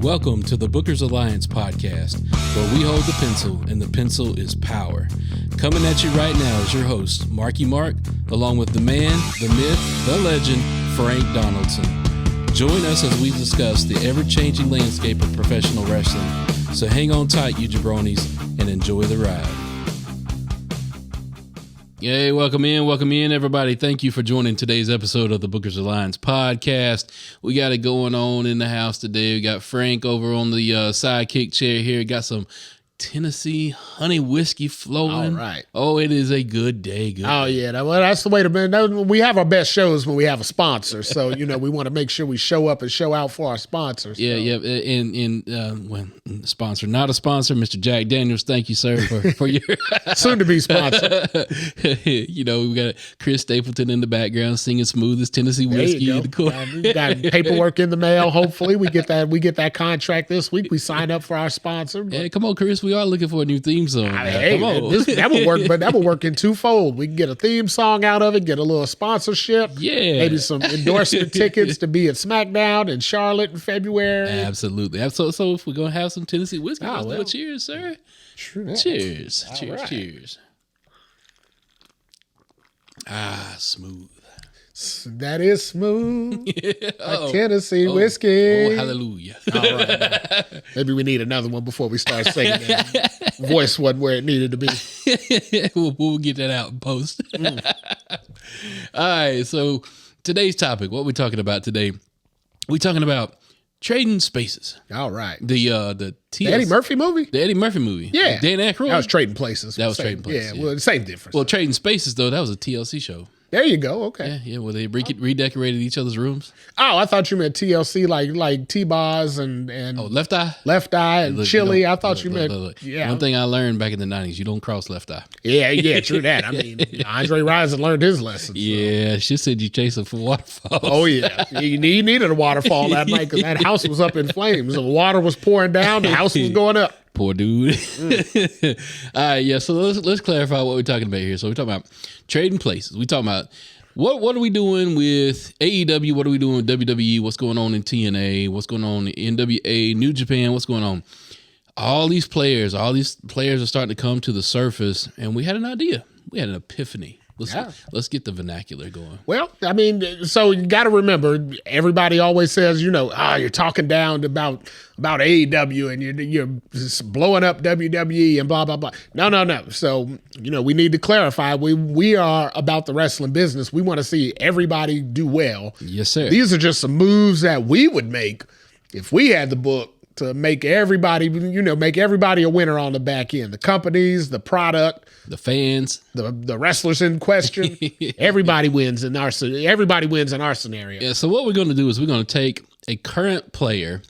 Welcome to the Bookers Alliance podcast, where we hold the pencil and the pencil is power. Coming at you right now is your host, Marky Mark, along with the man, the myth, the legend, Frank Donaldson. Join us as we discuss the ever-changing landscape of professional wrestling. So hang on tight, you jabronis, and enjoy the ride. Yay, welcome in, everybody. Thank you for joining today's episode of the Bookers Alliance podcast. We got it going on in the house today. We got Frank over on the sidekick chair here. Got some Tennessee honey whiskey flowing. All right. Oh, it is a good day. Yeah. That's the way to be. We have our best shows when we have a sponsor. So, we want to make sure we show up and show out for our sponsors. Yeah. When sponsor, not a sponsor, Mr. Jack Daniels. Thank you, sir, for your soon to be sponsor. We got Chris Stapleton in the background singing smooth as Tennessee whiskey in the corner. We got paperwork in the mail. Hopefully, we get that contract this week. We sign up for our sponsor. Hey, come on, Chris. We are looking for a new theme song. Come on. That would work, but that would work in twofold. We can get a theme song out of it, get a little sponsorship. Yeah. Maybe some endorsement tickets to be at SmackDown in Charlotte in February. Absolutely. So if we're going to have some Tennessee whiskey, let's do a cheers, sir. True. Cheers. All Cheers. right. Cheers. Ah, smooth. That is smooth. Yeah. Tennessee whiskey. Oh, hallelujah. All right. Maybe we need another one before we start singing. That voice wasn't where it needed to be. we'll get that out in post. All right. So today's topic, what we're talking about today, we're talking about Trading Spaces. All right. The Eddie Murphy movie? The Eddie Murphy movie. Yeah. Dan Aykroyd. That was Trading Places. That was Trading Places. Yeah, well, the same difference. Well, Trading Spaces, though, that was a TLC show. There you go. Okay. Yeah, where they redecorated each other's rooms. Oh, I thought you meant TLC like T-Boz and Left Eye? Left Eye and Look, Chili. I thought you meant look. Yeah. One thing I learned back in the 90s, you don't cross Left Eye. Yeah, true that. I mean, Andre Rison learned his lesson. So. Yeah, she said you chasing for waterfalls. Oh, yeah. He needed a waterfall that night because that house was up in flames. The water was pouring down. The house was going up. Poor dude. All right, yeah, so let's clarify what we're talking about here. So we're talking about Trading Places. We're talking about what are we doing with AEW? What are we doing with WWE? What's going on in TNA? What's going on in NWA, New Japan? What's going on? All these players are starting to come to the surface, and we had an idea. We had an epiphany. Let's get the vernacular going. Well, I mean, so you got to remember, everybody always says, you're talking down about AEW and you're just blowing up WWE and blah, blah, blah. No. So, we need to clarify. We are about the wrestling business. We want to see everybody do well. Yes, sir. These are just some moves that we would make if we had the book to make everybody a winner on the back end. The companies, the product, the fans, the wrestlers in question. Everybody wins in our scenario. Yeah. So what we're going to do is we're going to take a current player.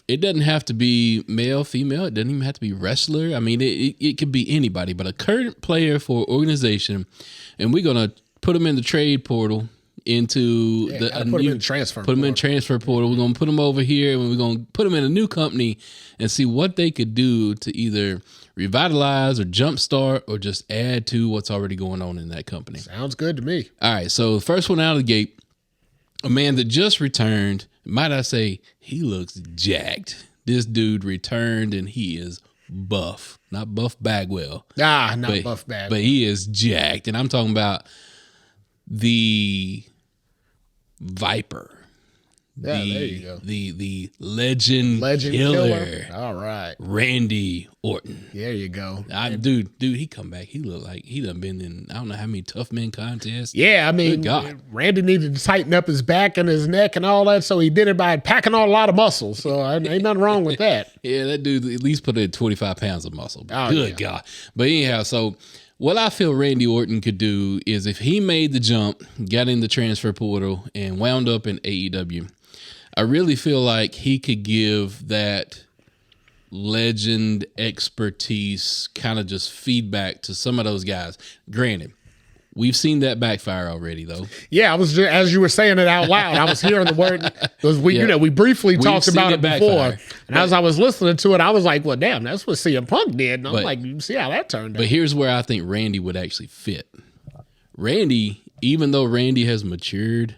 It doesn't have to be male, female. It doesn't even have to be wrestler. I mean, it could be anybody, but a current player for an organization, and we're going to put them in the trade portal. Put them in transfer portal. We're going to put them over here and we're going to put them in a new company and see what they could do to either revitalize or jumpstart or just add to what's already going on in that company. Sounds good to me. All right. So the first one out of the gate, a man that just returned, might I say, he looks jacked. This dude returned and he is buff, not Buff Bagwell. Buff Bagwell. But he is jacked. And I'm talking about the Viper. Yeah, there you go. The legend killer. All right. Randy Orton. There you go. Dude, he come back. He look like he done been in I don't know how many tough men contests. Yeah, I mean, Randy needed to tighten up his back and his neck and all that, so he did it by packing on a lot of muscle. So ain't nothing wrong with that. Yeah, that dude at least put in 25 pounds of muscle. Good God. But anyhow, so what I feel Randy Orton could do is if he made the jump, got in the transfer portal, and wound up in AEW, I really feel like he could give that legend expertise kind of just feedback to some of those guys. Granted, we've seen that backfire already, though. Yeah, I was just, as you were saying it out loud, I was hearing the word because we briefly talked about it before, and as I was listening to it, I was like, "Well, damn, that's what CM Punk did." And I'm like, "You see how that turned out?" But here's where I think Randy would actually fit. Randy, even though Randy has matured,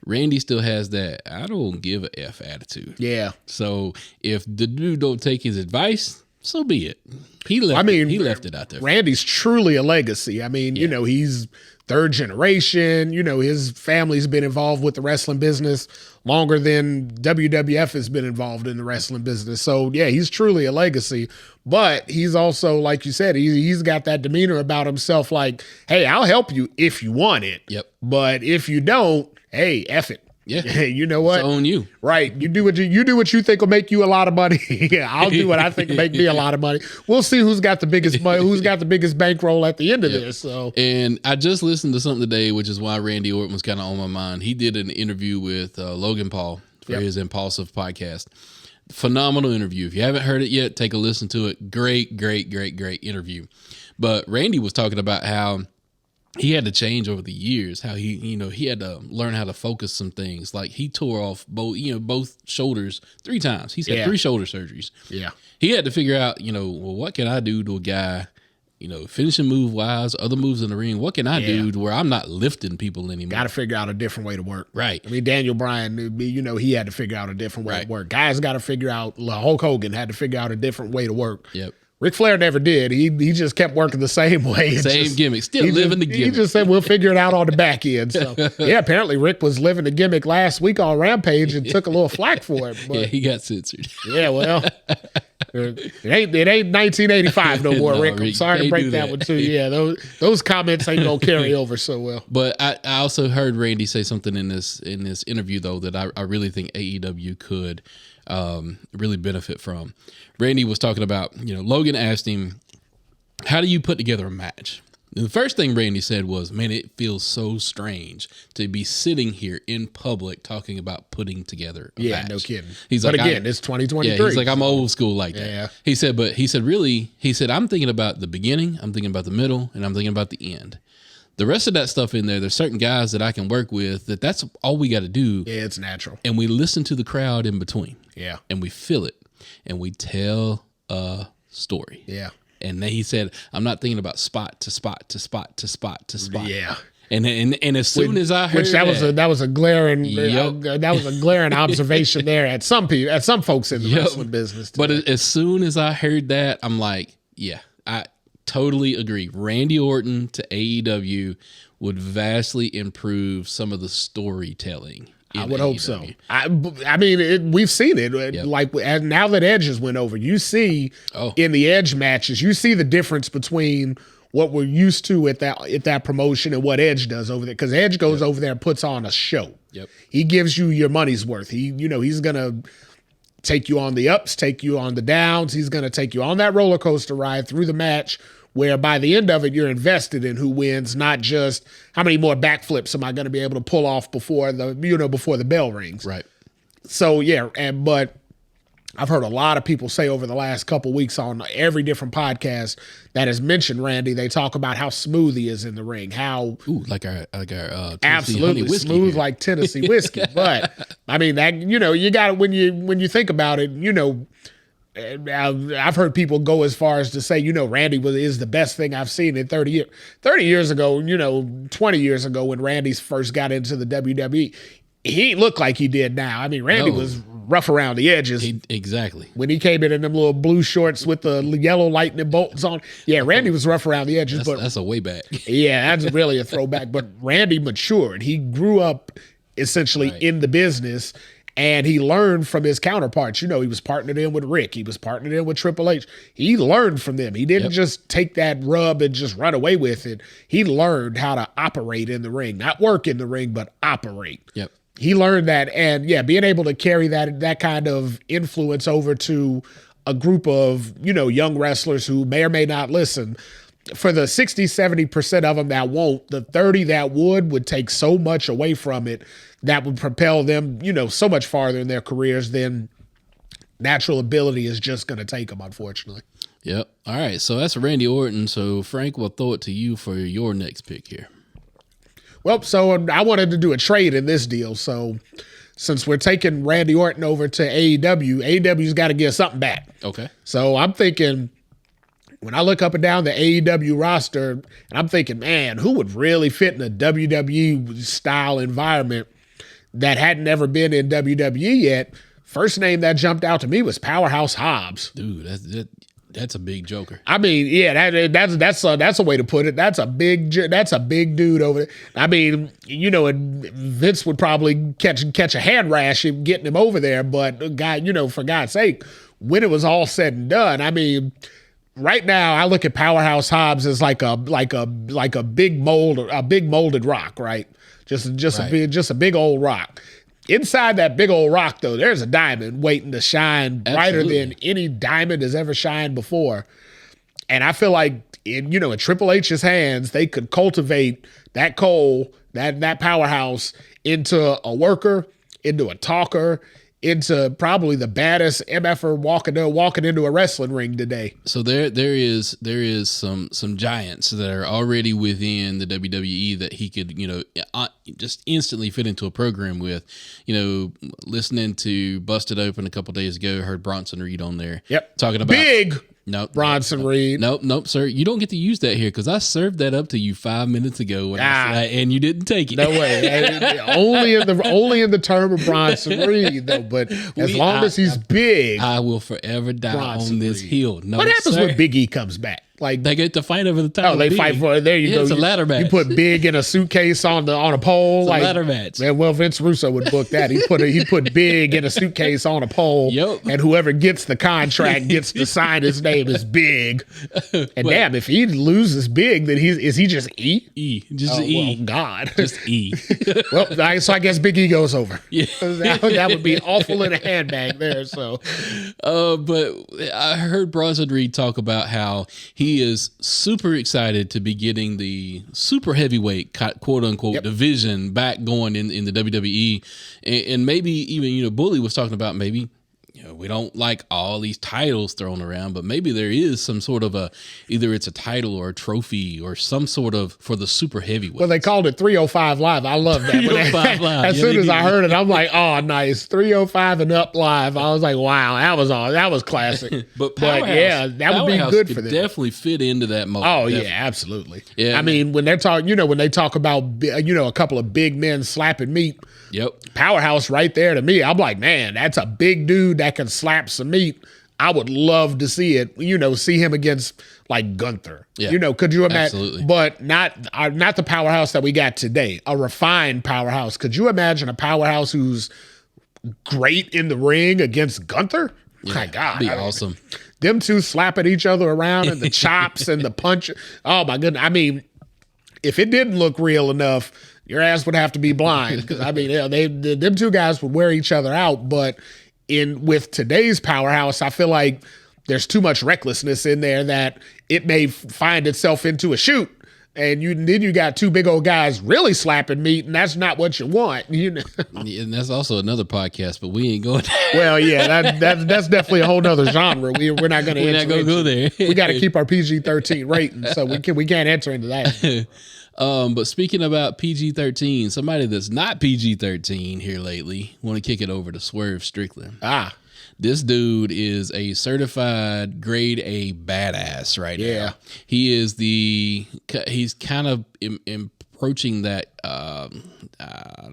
Randy still has that I don't give a F attitude. Yeah. So if the dude don't take his advice, so be it. He left it out there. Randy's truly a legacy. I mean, you know, he's third generation. You know, his family's been involved with the wrestling business longer than WWF has been involved in the wrestling business. So, yeah, he's truly a legacy. But he's also, like you said, he's got that demeanor about himself like, hey, I'll help you if you want it. Yep. But if you don't, hey, F it. Yeah. Hey, you know what? It's on you. Right. You do what you think will make you a lot of money. Yeah, I'll do what I think will make me a lot of money. We'll see who's got the biggest money, who's got the biggest bankroll at the end of this. So, and I just listened to something today, which is why Randy Orton was kind of on my mind. He did an interview with Logan Paul for his Impulsive podcast. Phenomenal interview. If you haven't heard it yet, take a listen to it. Great interview. But Randy was talking about how he had to change over the years, how he had to learn how to focus some things. Like he tore off both shoulders 3 times. He's had 3 shoulder surgeries. Yeah. He had to figure out, well, what can I do to a guy, finishing move wise, other moves in the ring? What can I do to where I'm not lifting people anymore? Got to figure out a different way to work. Right. I mean, Daniel Bryan, he had to figure out a different way to work. Guys got to figure out, Hulk Hogan had to figure out a different way to work. Yep. Ric Flair never did. He just kept working the same way. Same gimmick. Still living the gimmick. He just said, we'll figure it out on the back end. So, yeah, apparently Rick was living the gimmick last week on Rampage and took a little flack for it. But, yeah, he got censored. Yeah, well, it ain't 1985 no more, Rick. I'm sorry to break that one to you. Yeah, those comments ain't going to carry over so well. But I also heard Randy say something in this interview, though, that I really think AEW could really benefit from. Randy was talking about, Logan asked him, how do you put together a match? And the first thing Randy said was, man, it feels so strange to be sitting here in public talking about putting together a match. Yeah, no kidding. He's but like, again, it's 2023. Yeah, he's like, I'm old school like that. Yeah. He said, I'm thinking about the beginning, I'm thinking about the middle, and I'm thinking about the end. The rest of that stuff in there's certain guys that I can work with that's all we got to do. Yeah, it's natural. And we listen to the crowd in between. Yeah. And we feel it. And we tell a story. Yeah. And then he said, I'm not thinking about spot to spot to spot to spot to spot. Yeah. And as soon as I heard that was a glaring observation there at some people, at some folks in the wrestling business today. But as soon as I heard that, I'm like, yeah, I totally agree. Randy Orton to AEW would vastly improve some of the storytelling. I would hope so. I mean, we've seen it. Yep. Like now that Edge has went over, you see in the Edge matches, you see the difference between what we're used to at that promotion and what Edge does over there. Because Edge goes over there and puts on a show. Yep. He gives you your money's worth. He's gonna take you on the ups, take you on the downs. He's gonna take you on that roller coaster ride through the match, where by the end of it, you're invested in who wins, not just how many more backflips am I going to be able to pull off before the bell rings. Right. So, yeah, but I've heard a lot of people say over the last couple weeks on every different podcast that has mentioned Randy, they talk about how smooth he is in the ring, how like our Tennessee absolutely honey whiskey smooth here. like Tennessee whiskey. But I mean that you got it when you think about it, I've heard people go as far as to say, Randy is the best thing I've seen in 30 years. 30 years ago, 20 years ago when Randy first got into the WWE, he ain't look like he did now. I mean, Randy was rough around the edges. Exactly. When he came in them little blue shorts with the yellow lightning bolts on. Yeah, Randy was rough around the edges. That's a way back. Yeah, that's really a throwback. But Randy matured. He grew up essentially in the business. And he learned from his counterparts. He was partnered in with Rick. He was partnered in with Triple H. He learned from them. He didn't just take that rub and just run away with it. He learned how to operate in the ring. Not work in the ring, but operate. Yep. He learned that. And, being able to carry that kind of influence over to a group of, young wrestlers who may or may not listen. For the 60, 70% of them that won't, the 30 that would take so much away from it that would propel them, so much farther in their careers than natural ability is just going to take them, unfortunately. Yep. All right. So that's Randy Orton. So Frank, we'll throw it to you for your next pick here. Well, so I wanted to do a trade in this deal. So since we're taking Randy Orton over to AEW's got to give something back. Okay. So I'm thinking, when I look up and down the AEW roster, and I'm thinking, man, who would really fit in a WWE style environment? that hadn't ever been in WWE yet. First name that jumped out to me was Powerhouse Hobbs. Dude, that's a big joker. I mean, yeah, that's a way to put it. That's a big dude over there. I mean, you know, Vince would probably catch a hand rash getting him over there, but God, you know, for God's sake, when it was all said and done, I mean, right now I look at Powerhouse Hobbs as like a big molded rock, right? Just a big old rock. Inside that big old rock, though, there's a diamond waiting to shine brighter than any diamond has ever shined before. And I feel like, in Triple H's hands, they could cultivate that coal, that powerhouse, into a worker, into a talker, into probably the baddest MFer walking into a wrestling ring today. So there is some giants that are already within the WWE that he could, just instantly fit into a program with. Listening to Busted Open a couple days ago, heard Bronson Reed on there. Yep. Talking about big Bronson Reed. Nope, sir. You don't get to use that here because I served that up to you 5 minutes ago and you didn't take it. No way. only in the term of Bronson Reed, though. But as long as he's big, I will forever die Bronson on this Reed. Hill. No, what happens when Big E comes back? Like they get to fight over the title. Oh, they fight for it. There you go. It's a ladder match. You put Big in a suitcase on a pole. It's a ladder match. Man, well, Vince Russo would book that. He put Big in a suitcase on a pole. Yep. And whoever gets the contract gets to sign his name as Big. And damn, if he loses Big, then is he just E? Just E. Well, God. Just E. Well, so I guess Big E goes over. Yeah. That would be awful in a handbag there. So, but I heard Bronson Reed talk about how he is super excited to be getting the super heavyweight quote unquote division back going in the WWE, and maybe even Bully was talking about maybe we don't like all these titles thrown around, but maybe there is some sort of either it's a title or a trophy or some sort of for the super heavyweight. Well, they called it 305 Live. I love that. 305 Live. As soon as I heard it, I'm like, oh, nice. 305 and up live. I was like, wow, that was classic. but yeah, that would be good for them. Definitely fit into that mold. Oh, yeah, absolutely. Yeah, I mean, when they're talking, when they talk about, a couple of big men slapping meat. Yep. Powerhouse right there to me. I'm like, man, that's a big dude that can slap some meat. I would love to see it, see him against like Gunther. Yeah. Could you imagine? Absolutely. But not the powerhouse that we got today, a refined powerhouse. Could you imagine a powerhouse who's great in the ring against Gunther? Yeah, my God. That'd be awesome. Them two slapping each other around and the chops and the punch. Oh my goodness. I mean, if it didn't look real enough, your ass would have to be blind because them two guys would wear each other out. But with today's powerhouse, I feel like there's too much recklessness in there that it may find itself into a shoot, and then you got two big old guys really slapping meat, and that's not what you want. And that's also another podcast, but we ain't going. Well, yeah, that's definitely a whole nother genre. We're not going to. We're not going to go there. We got to keep our PG-13 rating, so we can't enter into that. But speaking about PG-13, somebody that's not PG-13 here lately, want to kick it over to Swerve Strickland. This dude is a certified grade A badass right now. He's kind of approaching that. I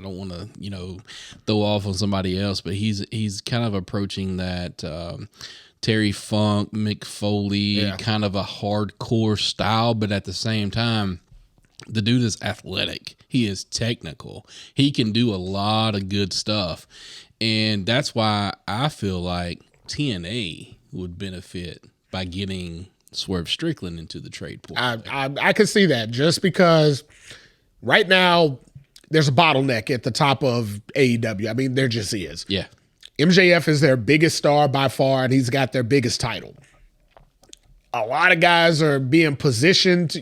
don't want to, throw off on somebody else, but he's kind of approaching that. Terry Funk, Mick Foley, kind of a hardcore style, but at the same time, the dude is athletic. He is technical. He can do a lot of good stuff. And that's why I feel like TNA would benefit by getting Swerve Strickland into the trade pool. I can see that just because right now there's a bottleneck at the top of AEW. I mean, there just is. Yeah. MJF is their biggest star by far, and he's got their biggest title. A lot of guys are being positioned,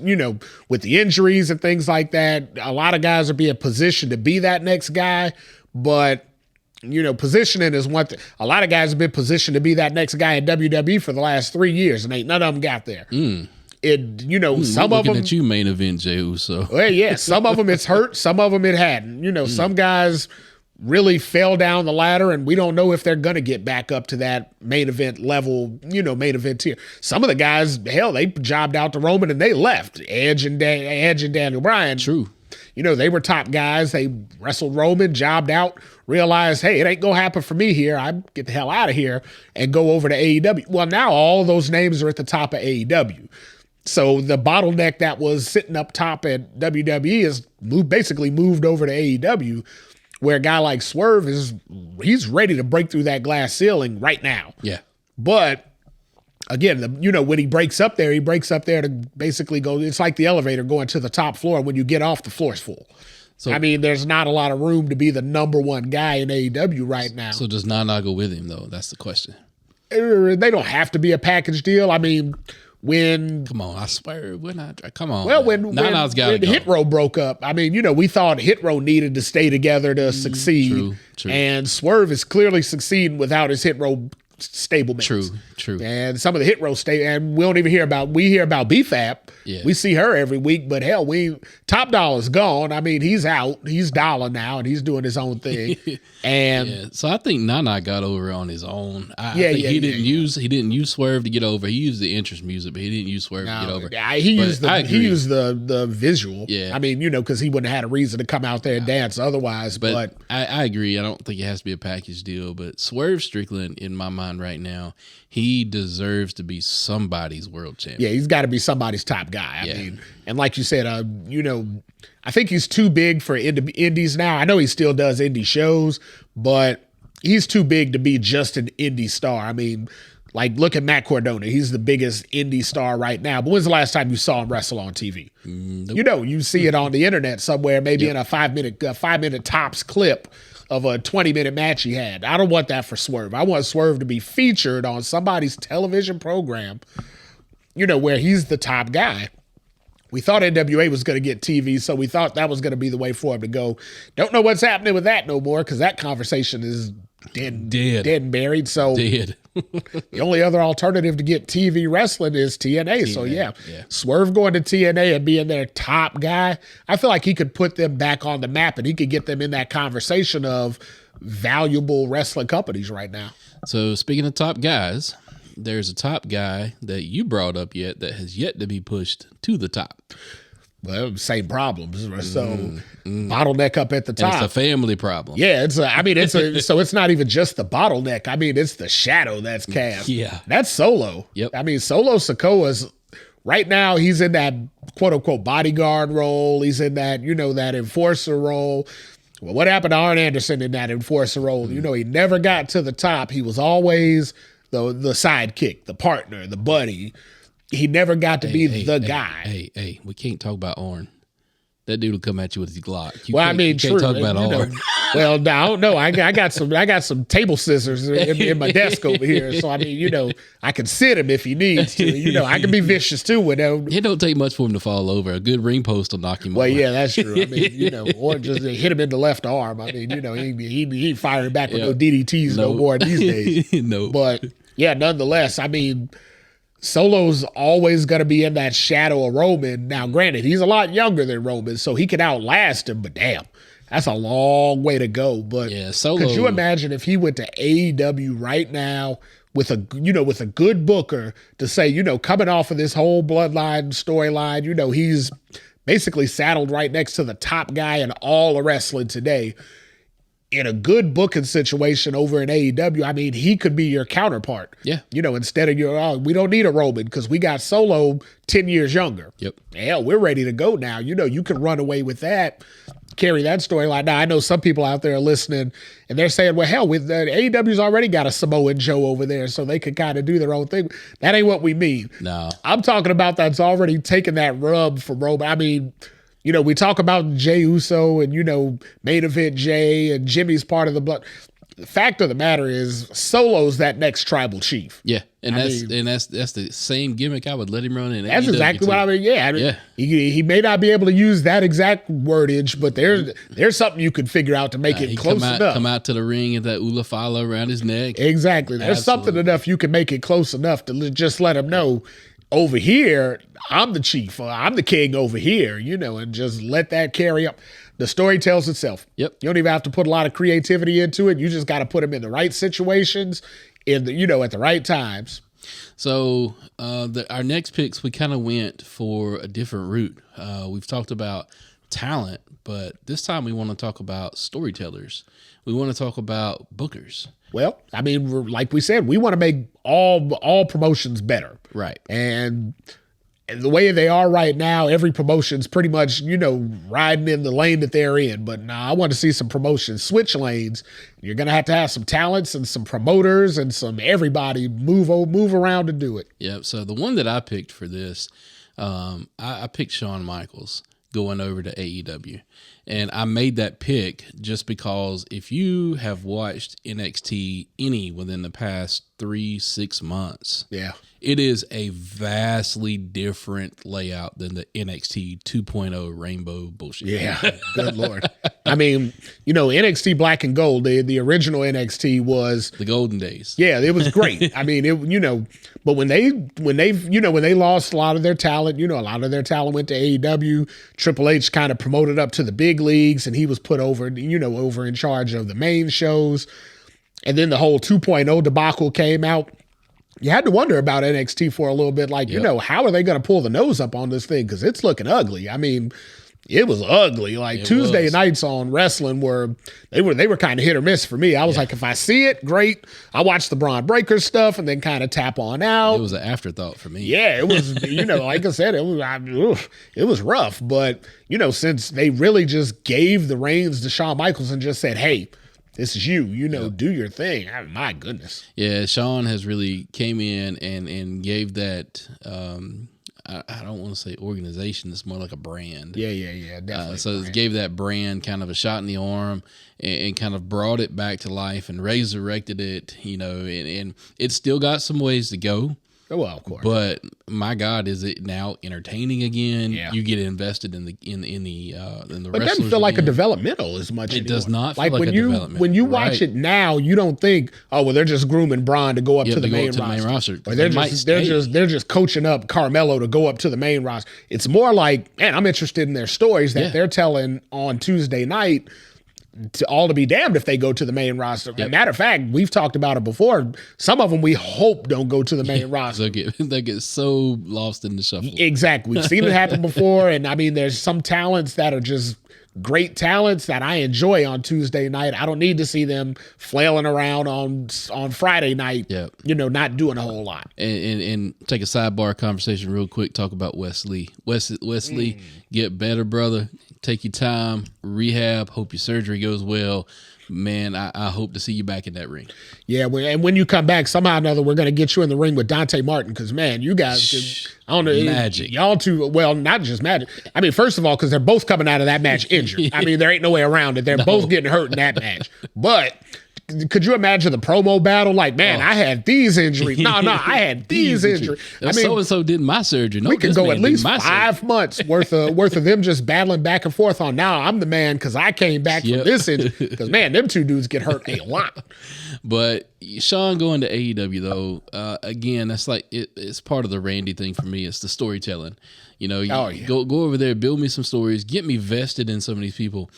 with the injuries and things like that. A lot of guys are being positioned to be that next guy. But, positioning is one thing. A lot of guys have been positioned to be that next guy in WWE for the last 3 years, and none of them got there. Some of them. At you, main event, Jey Uso. Well, yeah, some of them it's hurt, some of them it hadn't. Some guys really fell down the ladder, and we don't know if they're going to get back up to that main event level, main event tier. Some of the guys, hell, they jobbed out to Roman and they left. Edge and Daniel Bryan. True. they were top guys. They wrestled Roman, jobbed out, realized, hey, it ain't going to happen for me here. I get the hell out of here and go over to AEW. Well, now all of those names are at the top of AEW. So the bottleneck that was sitting up top at WWE is basically moved over to AEW, where a guy like Swerve he's ready to break through that glass ceiling right now. Yeah. But again, when he breaks up there to basically go, it's like the elevator going to the top floor. When you get off, the floor's full. So, I mean, there's not a lot of room to be the number one guy in AEW right now. So does Nana go with him, though? That's the question. They don't have to be a package deal. I mean, come on, I swear, we're not. Come on. Well, when Hit Row broke up, I mean, we thought Hit Row needed to stay together to succeed. True. And Swerve is clearly succeeding without his Hit Row stablements. True. And some of the Hit Row and we don't even hear about BFAP. Yeah. We see her every week, but hell, Top Dollar's gone. I mean, he's out. He's Dollar now, and he's doing his own thing. And so I think Nana got over on his own. He didn't use Swerve to get over. He used the entrance music, but he didn't use Swerve to get over. He used the visual. Yeah. I mean, because he wouldn't have had a reason to come out there and dance otherwise. But I agree. I don't think it has to be a package deal. But Swerve Strickland, in my mind right now, he deserves to be somebody's world champion. Yeah, he's got to be somebody's top guy. I mean, and like you said, I think he's too big for indies now. I know he still does indie shows, but he's too big to be just an indie star. I mean, like, look at Matt Cardona. He's the biggest indie star right now. But when's the last time you saw him wrestle on TV? Nope. You see it on the internet somewhere, maybe in a 5-minute tops clip of a 20-minute match he had. I don't want that for Swerve. I want Swerve to be featured on somebody's television program, where he's the top guy. We thought NWA was going to get TV, so we thought that was going to be the way for him to go. Don't know what's happening with that no more, because that conversation is dead and buried. So dead. The only other alternative to get TV wrestling is TNA. So yeah, Swerve going to TNA and being their top guy, I feel like he could put them back on the map, and he could get them in that conversation of valuable wrestling companies right now. So speaking of top guys, there's a top guy that you brought up that has yet to be pushed to the top. Well, same problems. So bottleneck up at the top. And it's a family problem. Yeah, so it's not even just the bottleneck. I mean, it's the shadow that's cast. Yeah. That's Solo. Yep. I mean, Solo Sikoa's right now, he's in that quote unquote bodyguard role. He's in that, that enforcer role. Well, what happened to Arn Anderson in that enforcer role? He never got to the top. He was always the sidekick, the partner, the buddy. He never got to be the guy. Hey, we can't talk about Arn. That dude will come at you with his Glock. You can't talk about Arn. Well, I don't know. I got some table scissors in my desk over here. So I mean, I can sit him if he needs to. I can be vicious too. It don't take much for him to fall over. A good ring post will knock him over. Well, yeah, that's true. I mean, or just hit him in the left arm. I mean, he ain't firing back with no DDTs no more these days. No. But yeah, nonetheless, I mean, Solo's always going to be in that shadow of Roman. Now, granted, he's a lot younger than Roman, so he could outlast him, but damn, that's a long way to go. But yeah, Solo, could you imagine if he went to AEW right now with a good booker to say, coming off of this whole bloodline storyline, he's basically saddled right next to the top guy in all of wrestling today. In a good booking situation over in AEW, I mean, he could be your counterpart. Yeah. Instead of we don't need a Roman because we got Solo 10 years younger. Yep. Hell, we're ready to go now. You can run away with that, carry that storyline. Now, I know some people out there are listening and they're saying, well, hell, with AEW's already got a Samoan Joe over there, so they could kind of do their own thing. That ain't what we mean. No. I'm talking about that's already taken that rub from Roman. I mean, we talk about Jey Uso and, main event Jey and Jimmy's part of the blood. The fact of the matter is Solo's that next tribal chief. Yeah. And that's the same gimmick I would let him run in. That's AEW exactly too. what I mean. Yeah. Yeah. He may not be able to use that exact wordage, but there's something you could figure out to make it close enough. Come out to the ring and that Ula Fala around his neck. Exactly. There's something enough you can make it close enough to just let him know, over here, I'm the chief. I'm the king over here, and just let that carry up. The story tells itself. Yep. You don't even have to put a lot of creativity into it. You just got to put them in the right situations, at the right times. So our next picks, we kind of went for a different route. We've talked about talent, but this time we want to talk about storytellers. We want to talk about bookers. Well, I mean, like we said, we want to make all promotions better. Right. And the way they are right now, every promotion's pretty much, riding in the lane that they're in. But now I want to see some promotions switch lanes. You're going to have some talents and some promoters and some everybody move around to do it. Yep. So the one that I picked for this, I picked Shawn Michaels going over to AEW. And I made that pick just because if you have watched NXT any within the past 3-6 months, yeah, it is a vastly different layout than the NXT 2.0 rainbow bullshit. Yeah, good Lord. I mean, NXT Black and Gold, the original NXT was the golden days. Yeah, it was great. I mean, but when they lost a lot of their talent, a lot of their talent went to AEW. Triple H kind of promoted up to the big leagues, and he was put over in charge of the main shows. And then the whole 2.0 debacle came out. You had to wonder about NXT for a little bit, like, how are they going to pull the nose up on this thing? Because it's looking ugly. I mean, it was ugly. Like Tuesday nights on wrestling were kind of hit or miss for me. I was like, if I see it, great. I watch the Braun Breaker stuff and then kind of tap on out. It was an afterthought for me. Yeah, it was, like I said, it was rough. But, since they really just gave the reins to Shawn Michaels and just said, hey, this is you, do your thing. My goodness. Yeah, Shawn has really came in and gave that, I don't want to say organization, it's more like a brand. Yeah, definitely. So it gave that brand kind of a shot in the arm and kind of brought it back to life and resurrected it, and it's still got some ways to go. Well, of course. But my God, is it now entertaining again? Yeah. You get invested in the But it doesn't feel like a developmental as much anymore. It does not feel like when a development. When you watch it now, you don't think, oh, well, they're just grooming Braun to go up to the main roster. Or they're just coaching up Carmelo to go up to the main roster. It's more like, man, I'm interested in their stories that they're telling on Tuesday night. To be damned if they go to the main roster. As a matter of fact, we've talked about it before. Some of them we hope don't go to the main roster. They get so lost in the shuffle. Exactly. We've seen it happen before. And I mean, there's some talents that are just great talents that I enjoy on Tuesday night. I don't need to see them flailing around on Friday night, not doing a whole lot. And take a sidebar conversation real quick, talk about Wesley. Wesley, get better, brother. Take your time, rehab, hope your surgery goes well. Man, I hope to see you back in that ring. Yeah, and when you come back, somehow or another, we're going to get you in the ring with Dante Martin because, man, you guys, I don't know. Magic. Y'all two, well, not just magic. I mean, first of all, because they're both coming out of that match injured. I mean, there ain't no way around it. They're both getting hurt in that match. But could you imagine the promo battle? Like, man, I had these injuries. No, I had these injuries. I mean, so-and-so did my surgery. No, we can go at least 5 months worth of them just battling back and forth on, now I'm the man because I came back from this injury. Because, man, them two dudes get hurt a lot. But Shawn going to AEW, though, again, that's like, it's part of the Randy thing for me. It's the storytelling. Go over there, build me some stories, get me vested in some of these people.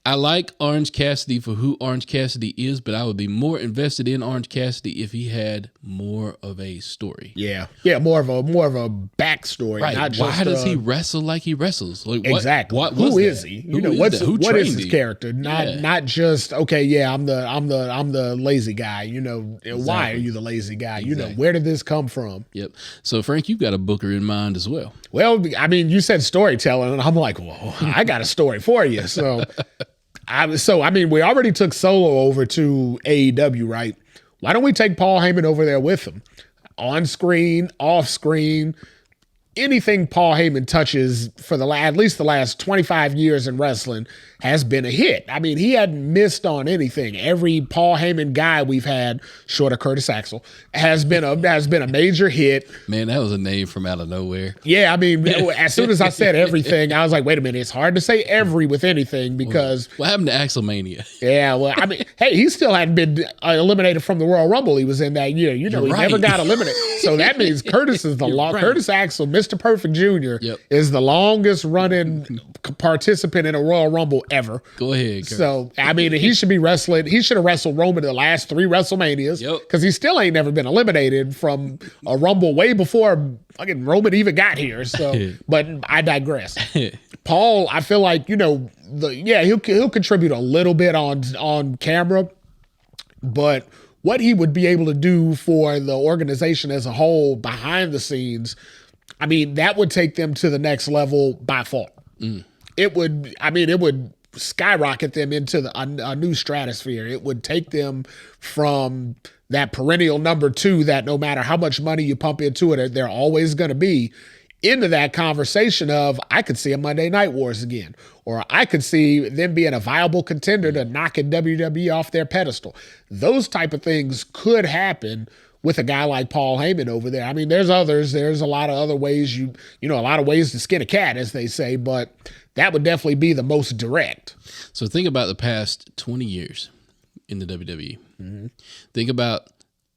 I like Orange Cassidy for who Orange Cassidy is, but I would be more invested in Orange Cassidy if he had more of a story. Yeah, more of a backstory. Right? Not just, why does he wrestle like he wrestles? Like, exactly. Who is he? What is his character? Not just I'm the lazy guy. Exactly. Why are you the lazy guy? Exactly. Where did this come from? Yep. So Frank, you've got a booker in mind as well. Well, I mean, you said storytelling, and I'm like, well, I got a story for you. So. We already took Solo over to AEW, right? Why don't we take Paul Heyman over there with him? On screen, off screen, anything Paul Heyman touches for at least the last 25 years in wrestling has been a hit. I mean, he hadn't missed on anything. Every Paul Heyman guy we've had, short of Curtis Axel, has been a major hit. Man, that was a name from out of nowhere. Yeah, I mean, as soon as I said everything, I was like, wait a minute, it's hard to say every with anything because... What happened to Axelmania? Yeah, well, I mean, hey, he still hadn't been eliminated from the Royal Rumble he was in that year. He never got eliminated. So that means Curtis is the law. Right. Curtis Axel, Mr. Mr. Perfect Jr. Yep. is the longest running participant in a Royal Rumble ever. Go ahead, Kurt. So, I mean, he should be wrestling. He should have wrestled Roman in the last 3 WrestleManias. Yep. Because he still ain't never been eliminated from a Rumble way before fucking Roman even got here. So, but I digress. Paul, I feel like, he'll contribute a little bit on camera, but what he would be able to do for the organization as a whole behind the scenes, I mean, that would take them to the next level by far. It would skyrocket them into a new stratosphere. It would take them from that perennial number 2 that no matter how much money you pump into it, they're always going to be, into that conversation of, I could see a Monday Night Wars again, or I could see them being a viable contender to knocking WWE off their pedestal. Those type of things could happen with a guy like Paul Heyman over there. I mean, there's others. There's a lot of other ways a lot of ways to skin a cat, as they say, but that would definitely be the most direct. So think about the past 20 years in the WWE. Think about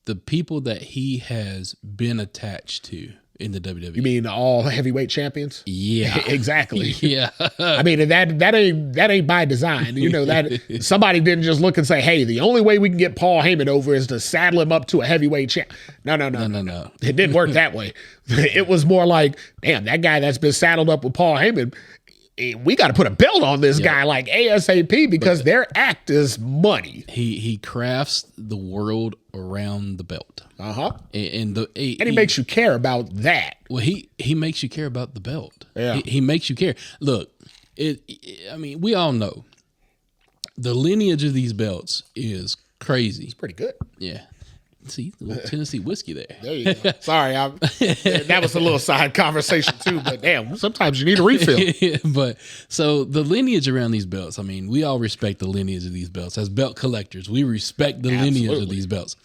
the people that he has been attached to in the WWE. You mean all heavyweight champions? Yeah. Exactly. Yeah. I mean, that ain't by design. That somebody didn't just look and say, "Hey, the only way we can get Paul Heyman over is to saddle him up to a heavyweight champ." No. It didn't work that way. It was more like, damn, that guy that's been saddled up with Paul Heyman, we got to put a belt on this guy like ASAP, because their act is money. He crafts the world around the belt. And he makes you care about that. Well, he makes you care about the belt. Yeah. He makes you care. Look, I mean, we all know the lineage of these belts is crazy. It's pretty good. Yeah. See, a little Tennessee whiskey there. There you go. Sorry, that was a little side conversation too, but damn, sometimes you need a refill. But so the lineage around these belts, I mean, we all respect the lineage of these belts. As belt collectors, we respect the lineage of these belts.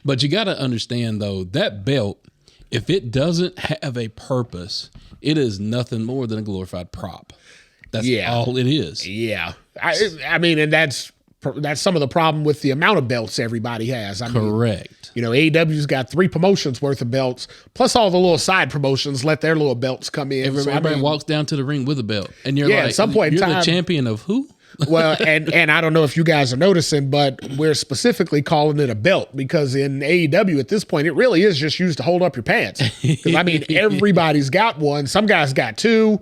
But you got to understand, though, that belt, if it doesn't have a purpose, it is nothing more than a glorified prop. That's all it is. Yeah. I mean, and that's some of the problem with the amount of belts everybody has. Correct. AEW's got 3 promotions worth of belts, plus all the little side promotions let their little belts come in. Everybody walks down to the ring with a belt, and you're like, at some point you're in time, the champion of who? Well, and I don't know if you guys are noticing, but we're specifically calling it a belt because in AEW at this point, it really is just used to hold up your pants. Because I mean, everybody's got one. Some guys got 2.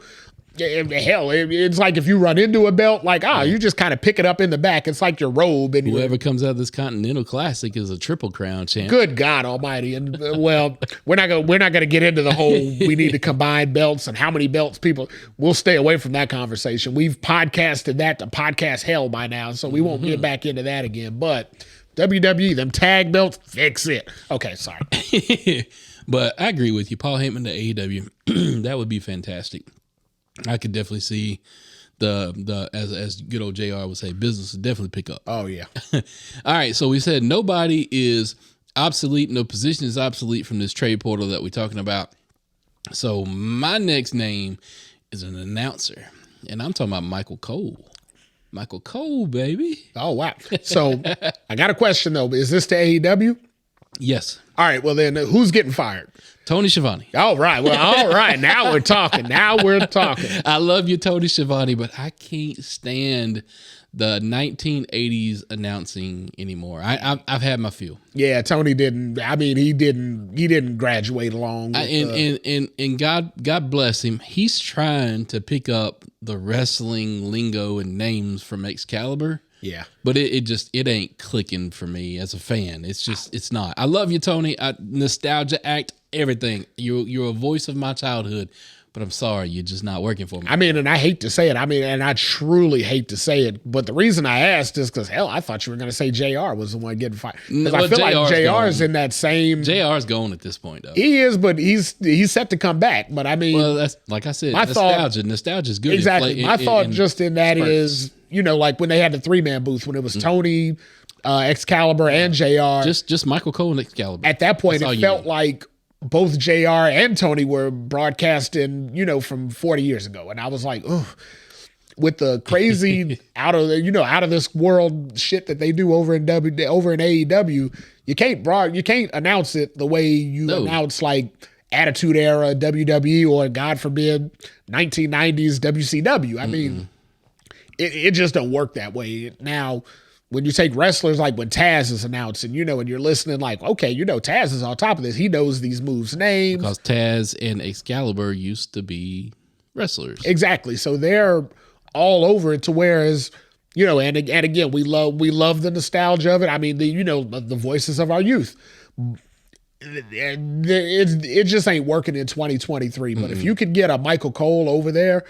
Hell, it's like if you run into a belt, like, you just kind of pick it up in the back. It's like your robe. And whoever comes out of this Continental Classic is a Triple Crown champ. Good God Almighty! And well, we're not gonna get into the whole we need to combine belts and how many belts people. We'll stay away from that conversation. We've podcasted that to podcast hell by now, so we won't get back into that again. But WWE, them tag belts, fix it. Okay, sorry. But I agree with you, Paul Heyman to AEW. That would be fantastic. I could definitely see the as good old JR would say, business would definitely pick up. Oh yeah. All right, so we said nobody is obsolete, no position is obsolete from this trade portal that we're talking about. So my next name is an announcer, and I'm talking about Michael Cole. Michael Cole, baby. Oh wow. So I got a question though. Is this to AEW? Yes. All right. Well then, who's getting fired? Tony Schiavone. All right. Well, all right. Now we're talking. I love you, Tony Schiavone, but I can't stand the 1980s announcing anymore. I've had my fill. Yeah, Tony didn't. I mean, he didn't graduate along. And God bless him. He's trying to pick up the wrestling lingo and names from Excalibur. Yeah. But it ain't clicking for me as a fan. It's not. I love you, Tony. Nostalgia act, everything. You're a voice of my childhood, but I'm sorry, you're just not working for me. I mean, and I hate to say it. I mean, and I truly hate to say it, but the reason I asked is because, hell, I thought you were going to say JR was the one getting fired. Because I feel like JR's in that same... JR's gone at this point, though. He is, but he's set to come back. But I mean... Well, that's like I said, nostalgia's good. Exactly. My thought just in that is, like when they had the 3-man booth, when it was Tony, Excalibur, and JR. Just Michael Cole and Excalibur. At that point, it felt like both JR and Tony were broadcasting, from 40 years ago. And I was like, oh, with the crazy out of this world shit that they do over in AEW, you can't announce it the way you announce like Attitude Era WWE or, God forbid, 1990s WCW. I mean, it just don't work that way. Now, when you take wrestlers like when Taz is announcing, and you're listening like, okay, Taz is on top of this. He knows these moves' names. Because Taz and Excalibur used to be wrestlers. Exactly. So they're all over it to whereas, and again, we love the nostalgia of it. I mean, the voices of our youth. It just ain't working in 2023. But if you could get a Michael Cole over there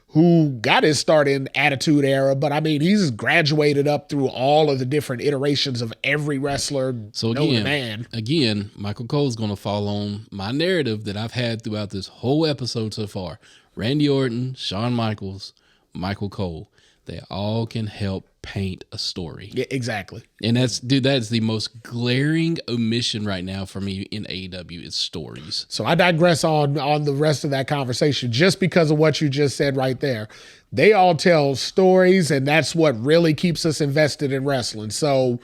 who got his start in Attitude Era, but I mean, he's graduated up through all of the different iterations of every wrestler. So again, Michael Cole's going to fall on my narrative that I've had throughout this whole episode so far. Randy Orton, Shawn Michaels, Michael Cole. They all can help paint a story. Yeah, exactly. And that's the most glaring omission right now for me in AEW is stories. So I digress on the rest of that conversation just because of what you just said right there. They all tell stories, and that's what really keeps us invested in wrestling. So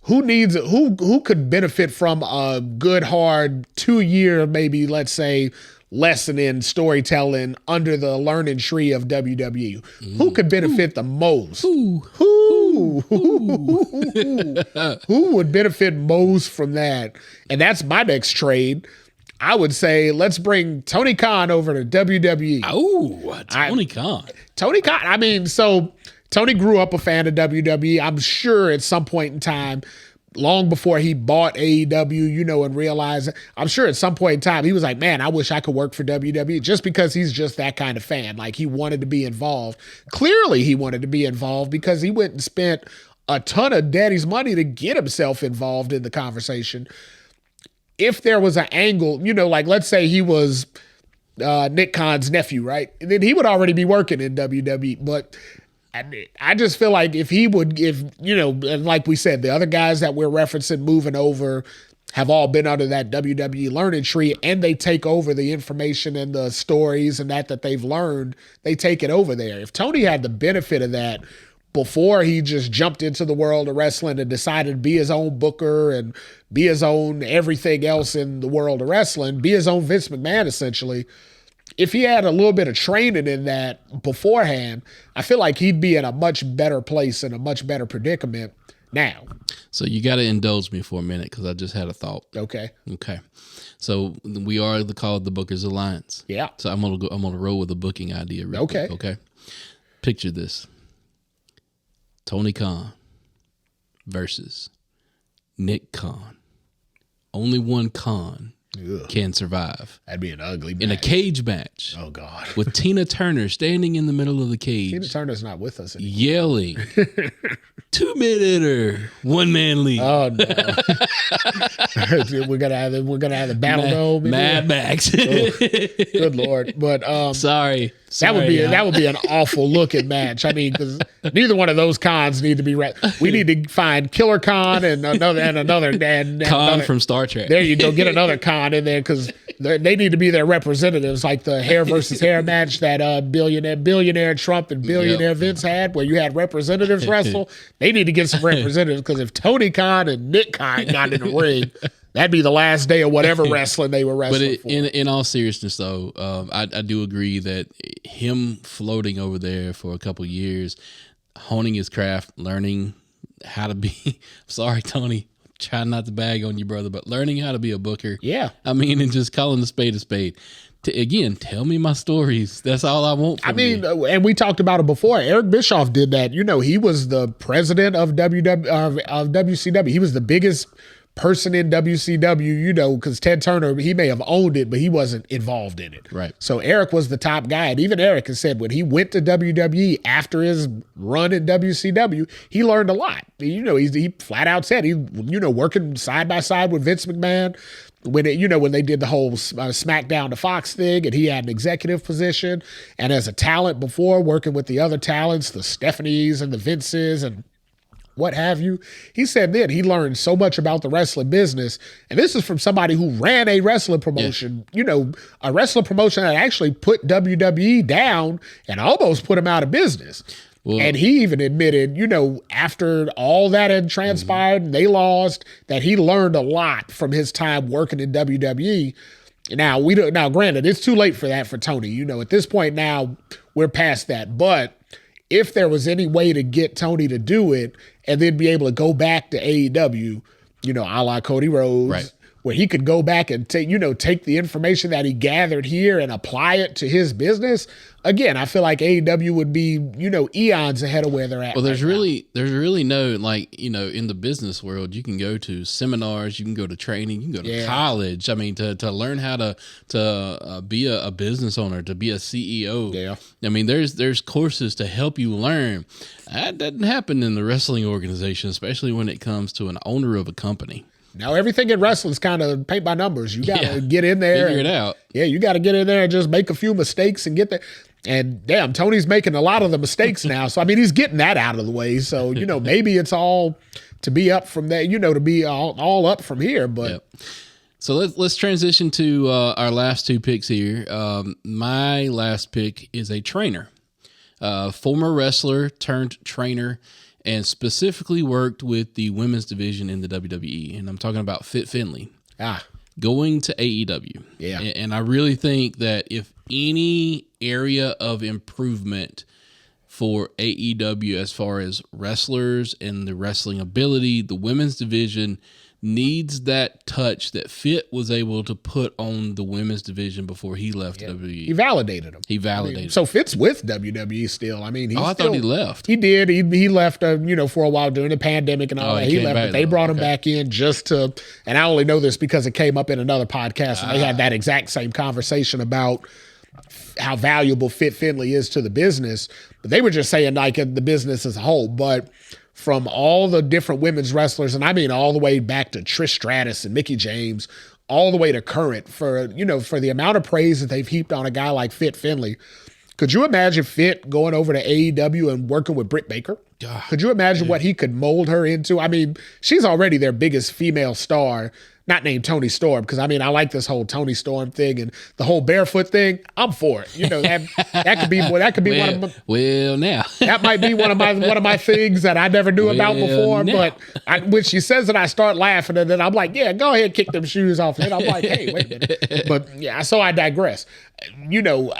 who could benefit from a good, hard 2-year, maybe, let's say, lesson in storytelling under the learning tree of WWE? Who could benefit the most? Who would benefit most from that? And that's my next trade. I would say let's bring Tony Khan over to WWE. Oh, Tony Khan. Tony Khan. I mean, so Tony grew up a fan of WWE. I'm sure at some point in time, long before he bought AEW, and realized, I'm sure at some point in time, he was like, man, I wish I could work for WWE, just because he's just that kind of fan. Like, he wanted to be involved. Clearly, he wanted to be involved because he went and spent a ton of daddy's money to get himself involved in the conversation. If there was an angle, like, let's say he was Nick Khan's nephew, right? Then he would already be working in WWE. But I just feel like if and like we said, the other guys that we're referencing moving over have all been under that WWE learning tree, and they take over the information and the stories and that they've learned, they take it over there. If Tony had the benefit of that before he just jumped into the world of wrestling and decided to be his own booker and be his own everything else in the world of wrestling, be his own Vince McMahon, essentially, if he had a little bit of training in that beforehand, I feel like he'd be in a much better place and a much better predicament now. So you got to indulge me for a minute because I just had a thought. Okay. So we are called the Bookers Alliance. Yeah. So I'm gonna roll with a booking idea. Real quick, okay. Picture this: Tony Khan versus Nick Khan. Only one Khan can survive. That'd be an ugly match. In a cage match. Oh, God. With Tina Turner standing in the middle of the cage. Tina Turner's not with us anymore. Yelling, 2-minute 1-man league. Oh, no. we're gonna have the Battle Dome. Mad Max. Oh, good Lord. But sorry. That would be an awful looking match. I mean, because neither one of those Khans need to be we need to find Killer Khan and another Khan from Star Trek. There you go. Get another Khan in there because they need to be their representatives, like the hair versus hair match that billionaire Trump and billionaire Vince had, where you had representatives wrestle. They need to get some representatives because if Tony Khan and Nick Khan got in the ring, that'd be the last day of whatever wrestling they were wrestling for. In all seriousness, though, I do agree that him floating over there for a couple years, honing his craft, learning how to be – sorry, Tony, try not to bag on you, brother, but learning how to be a booker. Yeah. I mean, and just calling a spade a spade. Again, tell me my stories. That's all I want from you. And we talked about it before. Eric Bischoff did that. He was the president of WCW. He was the biggest – person in WCW, because Ted Turner, he may have owned it, but he wasn't involved in it. Right. So Eric was the top guy. And even Eric has said when he went to WWE after his run in WCW, he learned a lot. He flat out said he, working side by side with Vince McMahon when when they did the whole SmackDown to Fox thing, and he had an executive position, and as a talent before, working with the other talents, the Stephanies and the Vinces and what have you. He said that he learned so much about the wrestling business. And this is from somebody who ran a wrestling promotion, a wrestling promotion that actually put WWE down and almost put him out of business. Well, and he even admitted, after all that had transpired and they lost, that he learned a lot from his time working in WWE. Now we don't. Now, granted, it's too late for that for Tony. You know, at this point now, we're past that. But if there was any way to get Tony to do it and then be able to go back to AEW, you know, a la Cody Rhodes, Right. where he could go back and take the information that he gathered here and apply it to his business. Again, I feel like AEW would be, you know, eons ahead of where they're at. Well, there's really no, like, you know, in the business world, you can go to seminars, you can go to training, you can go to college. I mean, to learn how to be a business owner, to be a CEO. Yeah. I mean, there's courses to help you learn. That doesn't happen in the wrestling organization, especially when it comes to an owner of a company. Now, everything in wrestling is kind of paint by numbers. You got to get in there. Figure it out. Yeah, you got to get in there and just make a few mistakes and get there. And damn, Tony's making a lot of the mistakes now. So, I mean, he's getting that out of the way. So, you know, maybe it's all to be up from there, you know, to be all up from here. But Yep. So let's transition to our last two picks here. My last pick is a trainer, former wrestler turned trainer, and specifically worked with the women's division in the WWE. And I'm talking about Fit Finlay. Going to AEW. Yeah. And I really think that if any area of improvement for AEW as far as wrestlers and the wrestling ability, the women's division needs that touch that Fit was able to put on the women's division before he left WWE. he validated him. He validated. So Fitz with WWE still. I mean, he's I thought he left. He did. He left, you know, for a while during the pandemic and all that. He came left, back, but they though. brought him Okay. back in just to, and I only know this because it came up in another podcast and they had that exact same conversation about how valuable Fit Finlay is to the business. But they were just saying like the business as a whole. But from all the different women's wrestlers, and I mean all the way back to Trish Stratus and Mickie James, all the way to current, for, you know, for the amount of praise that they've heaped on a guy like Fit Finlay. Could you imagine Fit going over to AEW and working with Britt Baker? Could you imagine what he could mold her into? I mean, she's already their biggest female star, not named Toni Storm, because I mean, I like this whole Toni Storm thing and the whole barefoot thing. I'm for it. You know, that could be one of my, Well, now. that might be one of my things that I never knew about before. now. But when she says it, I start laughing, and then I'm like, yeah, go ahead, kick them shoes off. And I'm like, hey, wait a minute. But yeah, so I digress. You know,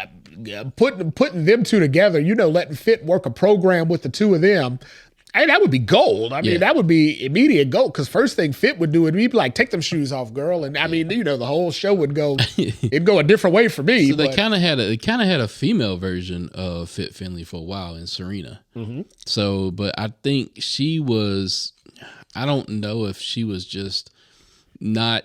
putting them two together, you know, letting Fit work a program with the two of them. Hey, that would be gold. I mean, that would be immediate gold. Because first thing Fit would do would be like, take them shoes off, girl. And I mean, you know, the whole show would go, it'd go a different way for me. So they kind of had a female version of Fit Finlay for a while in Serena. Mm-hmm. So, but I think she was, I don't know if she was just not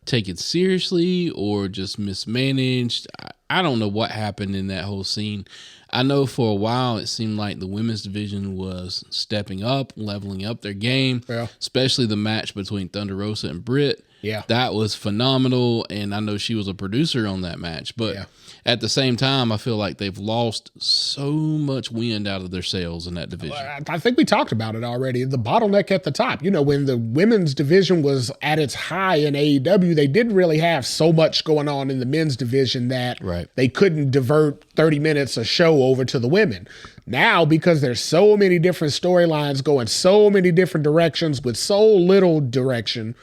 taken seriously or just mismanaged. I don't know what happened in that whole scene. I know for a while it seemed like the women's division was stepping up, leveling up their game, especially the match between Thunder Rosa and Britt. Yeah. That was phenomenal, and I know she was a producer on that match. But at the same time, I feel like they've lost so much wind out of their sails in that division. I think we talked about it already. The bottleneck at the top. You know, when the women's division was at its high in AEW, they didn't really have so much going on in the men's division that they couldn't divert 30 minutes a show over to the women. Now, because there's so many different storylines going so many different directions with so little direction,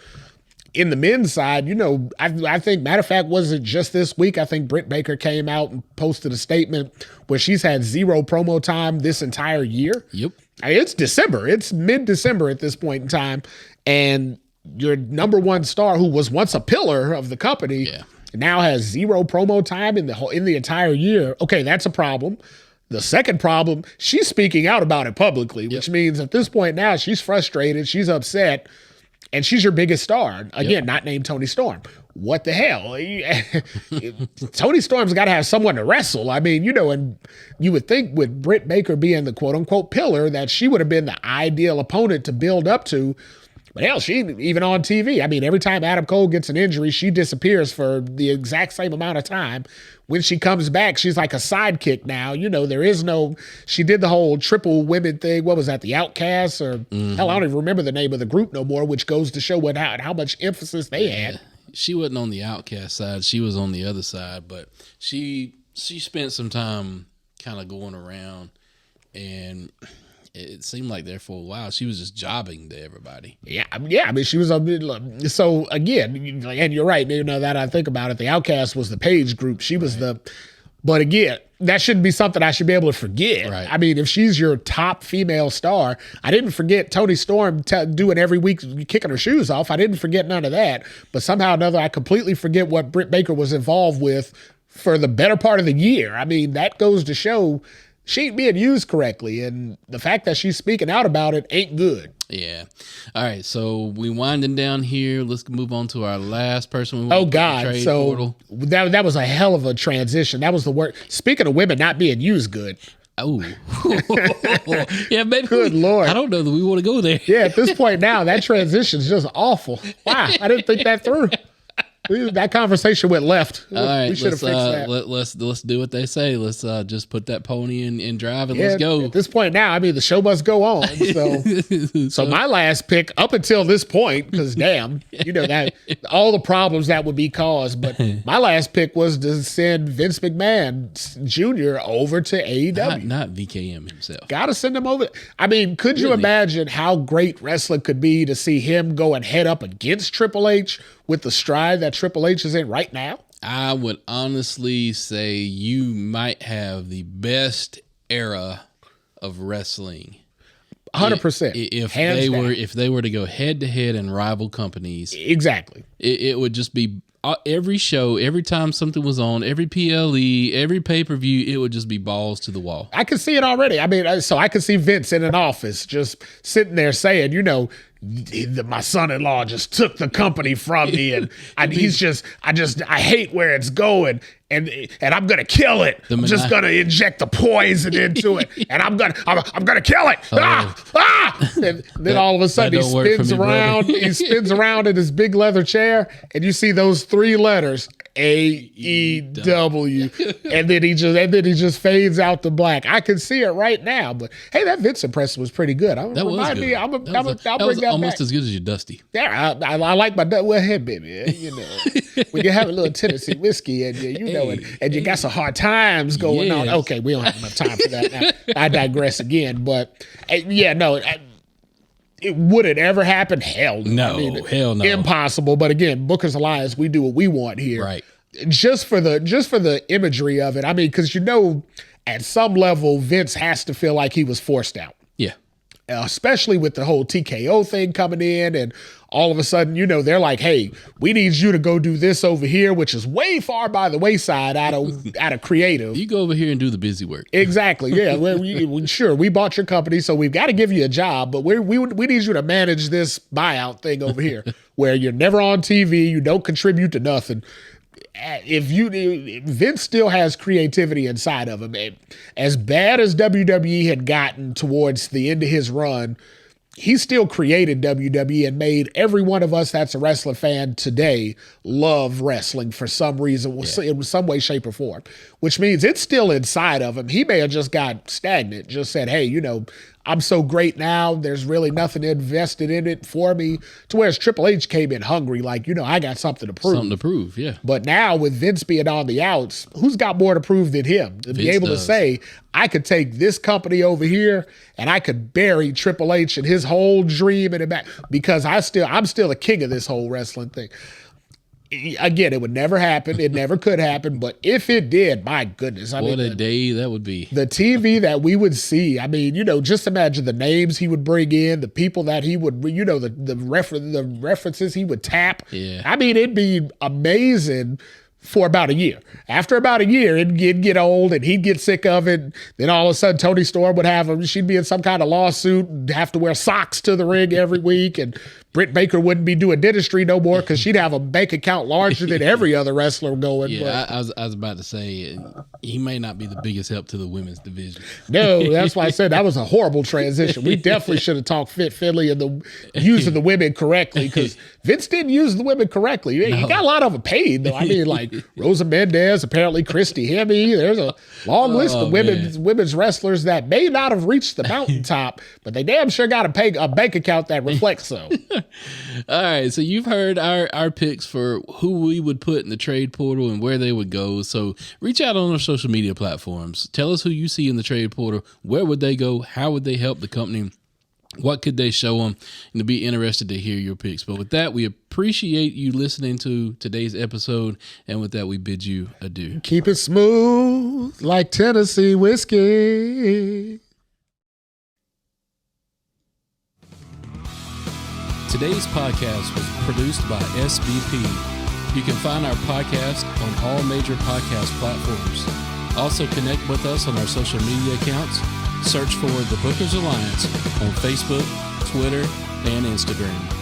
in the men's side, you know, I think, matter of fact, was it just this week? I think Britt Baker came out and posted a statement where she's had zero promo time this entire year. Yep. I mean, it's December. It's mid-December at this point in time. And your number one star, who was once a pillar of the company, now has zero promo time in the entire year. Okay, that's a problem. The second problem, she's speaking out about it publicly, which means at this point now she's frustrated, she's upset, and she's your biggest star. Again, not named Toni Storm. What the hell? Toni Storm's got to have someone to wrestle. I mean, you know, and you would think with Britt Baker being the quote-unquote pillar that she would have been the ideal opponent to build up to. But hell, she even on TV. I mean, every time Adam Cole gets an injury, she disappears for the exact same amount of time. When she comes back, she's like a sidekick now. You know, there is no, she did the whole triple women thing. What was that, the Outcasts? Or hell, I don't even remember the name of the group no more, which goes to show how much emphasis they had. She wasn't on the Outcast side. She was on the other side, but she spent some time kind of going around, and it seemed like there for a while she was just jobbing to everybody. Yeah. I mean, she was so again, and you're right. You know, that I think about it, the Outcast was the Paige group. She was but again, that shouldn't be something I should be able to forget. Right. I mean, if she's your top female star, I didn't forget Toni Storm doing every week, kicking her shoes off. I didn't forget none of that. But somehow or another, I completely forget what Britt Baker was involved with for the better part of the year. I mean, that goes to show she ain't being used correctly. And the fact that she's speaking out about it ain't good. Yeah. All right. So we winding down here. Let's move on to our last person. We Oh God! So that was a hell of a transition. That was the word. Speaking of women not being used good. Oh, yeah, maybe. Good Lord! I don't know that we want to go there. Yeah, at this point now, that transition is just awful. Wow, I didn't think that through. That conversation went left. All right, we should have fixed that. Let's do what they say. Let's just put that pony in drive and let's go. At this point now, I mean, the show must go on. So my last pick up until this point, because damn, you know that all the problems that would be caused. But my last pick was to send Vince McMahon Jr. over to AEW. Not VKM himself. Got to send him over. I mean, could you imagine how great wrestling could be to see him go and head up against Triple H with the stride that Triple H is in right now? I would honestly say you might have the best era of wrestling. 100%. If they were to go head to head in rival companies. Exactly. It would just be every show, every time something was on, every PLE, every pay-per-view, it would just be balls to the wall. I can see it already. I mean, so I can see Vince in an office just sitting there saying, you know, my son-in-law just took the company from me, and I hate where it's going, and I'm gonna kill it. I'm just gonna inject the poison into it, and I'm gonna kill it. And then all of a sudden he spins around. He spins around in his big leather chair, and you see those three letters AEW, and then he just fades out to black. I can see it right now. But hey, that Vince impression was pretty good. I'll bring that almost back. As good as your Dusty. Yeah, I like my well, hey baby, you know, when you have a little Tennessee whiskey and you got some hard times going on. Okay, we don't have enough time for that now. I digress again, but yeah, no. It would it ever happen? Hell no. Hell no. Impossible. But again, Booker's Alliance, we do what we want here. Right. Just for the imagery of it. I mean, because at some level, Vince has to feel like he was forced out. Yeah. Especially with the whole TKO thing coming in, and all of a sudden, they're like, hey, we need you to go do this over here, which is way far by the wayside out of creative. You go over here and do the busy work. Exactly. Yeah. Sure. We bought your company, so we've got to give you a job, but we need you to manage this buyout thing over here where you're never on TV. You don't contribute to nothing. If Vince still has creativity inside of him, as bad as WWE had gotten towards the end of his run, he still created WWE and made every one of us that's a wrestling fan today love wrestling for some reason, in some way, shape, or form, which means it's still inside of him. He may have just got stagnant, just said, hey, I'm so great now, there's really nothing invested in it for me, to whereas Triple H came in hungry, like, I got something to prove. Something to prove, yeah. But now with Vince being on the outs, who's got more to prove than him? To be able to say, I could take this company over here and I could bury Triple H and his whole dream in it back, because I'm still the king of this whole wrestling thing. Again, it would never happen. It never could happen. But if it did, my goodness. What a day that would be. The TV that we would see. I mean, just imagine the names he would bring in, the people that he would, the references he would tap. Yeah. I mean, it'd be amazing for about a year. After about a year, it'd get old and he'd get sick of it. Then all of a sudden, Toni Storm would have him. She'd be in some kind of lawsuit and have to wear socks to the ring every week. And Britt Baker wouldn't be doing dentistry no more because she'd have a bank account larger than every other wrestler going. Yeah, I was about to say, he may not be the biggest help to the women's division. No, that's why I said that was a horrible transition. We definitely should have talked Fit Finley and using the women correctly, because Vince didn't use the women correctly. He got a lot of them paid, though. I mean, like Rosa Mendez, apparently Christy Hemme. There's a long list of women's wrestlers that may not have reached the mountaintop, but they damn sure got a bank account that reflects so. All right, so you've heard our picks for who we would put in the trade portal and where they would go. So reach out on our social media platforms. Tell us who you see in the trade portal. Where would they go? How would they help the company? What could they show them? And to be interested to hear your picks. But with that, we appreciate you listening to today's episode. And with that, we bid you adieu. Keep it smooth like Tennessee whiskey. Today's podcast was produced by SBP. You can find our podcast on all major podcast platforms. Also connect with us on our social media accounts. Search for The Bookers Alliance on Facebook, Twitter, and Instagram.